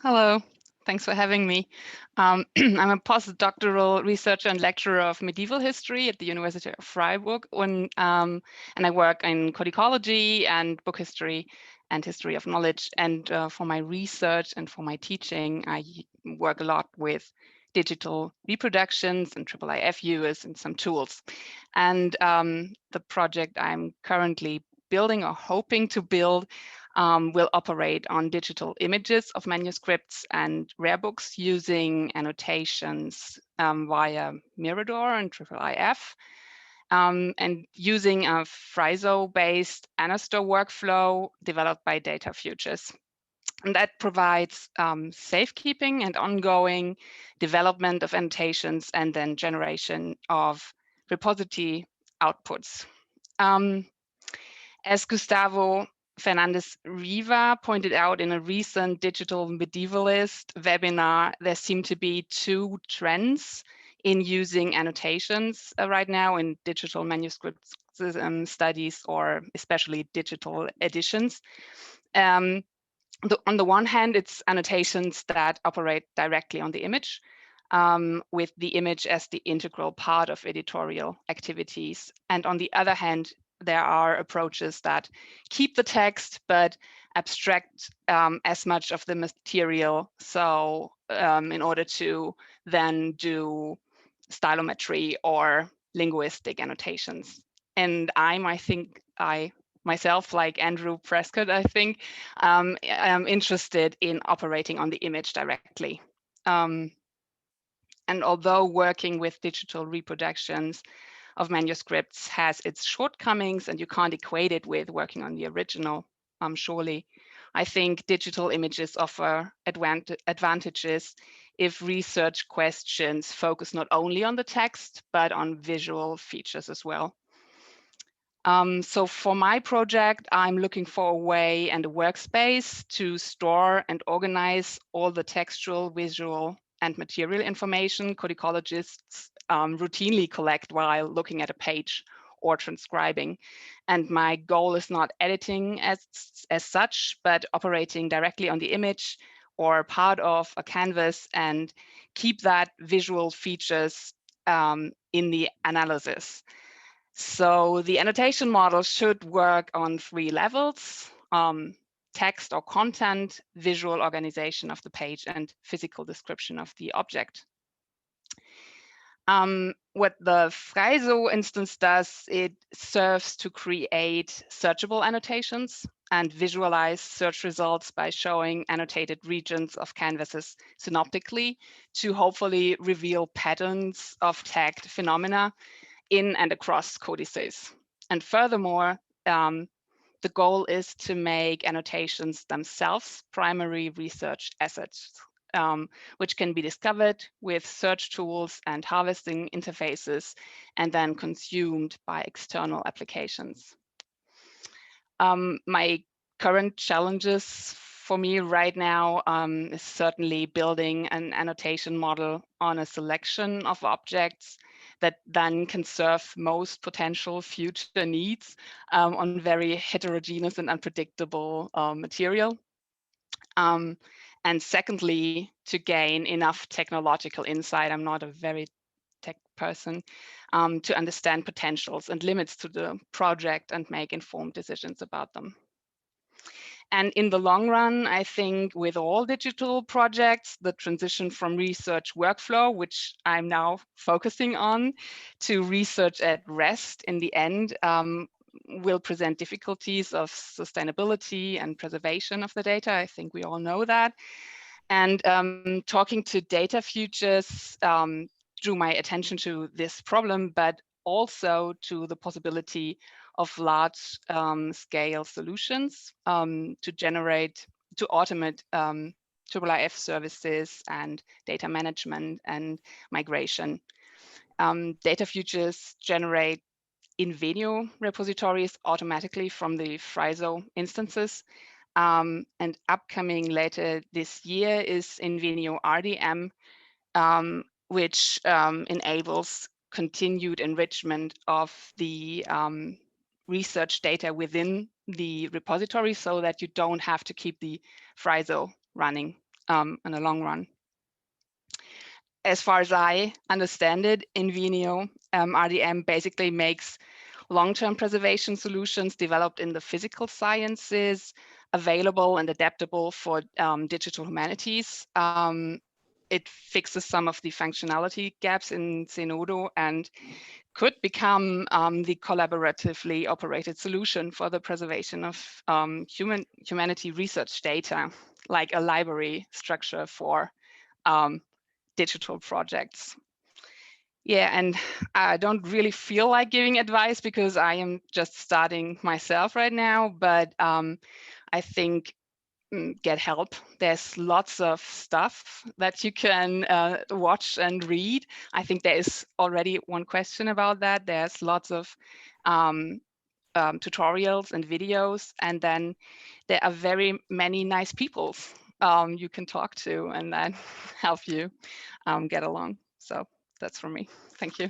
Hello, thanks for having me. I'm a postdoctoral researcher and lecturer of medieval history at the University of Freiburg, and I work in codicology and book history and history of knowledge. And for my research and for my teaching, I work a lot with digital reproductions and IIIF viewers and some tools. And the project I'm currently building or hoping to build will operate on digital images of manuscripts and rare books using annotations via Mirador and IIIF, and using a Freiso-based Annostore workflow developed by Data Futures. And that provides safekeeping and ongoing development of annotations and then generation of repository outputs. As Gustavo Fernandez Riva pointed out in a recent Digital Medievalist webinar, there seem to be two trends in using annotations right now in digital manuscript studies, or especially digital editions. On the one hand, it's annotations that operate directly on the image, with the image as the integral part of editorial activities. And on the other hand, there are approaches that keep the text but abstract as much of the material. So in order to then do stylometry or linguistic annotations. And I think I myself, like Andrew Prescott, I think, am interested in operating on the image directly. And although working with digital reproductions of manuscripts has its shortcomings and you can't equate it with working on the original, surely, I think digital images offer advantages if research questions focus not only on the text, but on visual features as well. So for my project, I'm looking for a way and a workspace to store and organize all the textual, visual, and material information codicologists routinely collect while looking at a page or transcribing. And my goal is not editing as such, but operating directly on the image or part of a canvas and keep that visual features in the analysis. So the annotation model should work on 3 levels: text or content, visual organization of the page, and physical description of the object. What the Freiso instance does, it serves to create searchable annotations and visualize search results by showing annotated regions of canvases synoptically to hopefully reveal patterns of tagged phenomena in and across codices. And furthermore, the goal is to make annotations themselves primary research assets, which can be discovered with search tools and harvesting interfaces and then consumed by external applications. My current challenges for me right now is certainly building an annotation model on a selection of objects that then can serve most potential future needs on very heterogeneous and unpredictable material. And secondly, to gain enough technological insight, I'm not a very tech person, to understand potentials and limits to the project and make informed decisions about them. And in the long run, I think with all digital projects, the transition from research workflow, which I'm now focusing on, to research at rest in the end will present difficulties of sustainability and preservation of the data. I think we all know that. And talking to Data Futures drew my attention to this problem, but also to the possibility of large scale solutions to automate IIIF services and data management and migration. Data Futures generate Invenio repositories automatically from the Freiso instances. And upcoming later this year is Invenio RDM, which enables continued enrichment of the research data within the repository so that you don't have to keep the Freiso running in the long run. As far as I understand it, Invenio, RDM basically makes long-term preservation solutions developed in the physical sciences available and adaptable for digital humanities. It fixes some of the functionality gaps in Zenodo and could become the collaboratively operated solution for the preservation of humanity research data, like a library structure for digital projects. Yeah, and I don't really feel like giving advice because I am just starting myself right now, but I think get help. There's lots of stuff that you can watch and read. I think there is already one question about that. There's lots of tutorials and videos, and then there are very many nice people you can talk to and then help you get along. So that's from me. Thank you.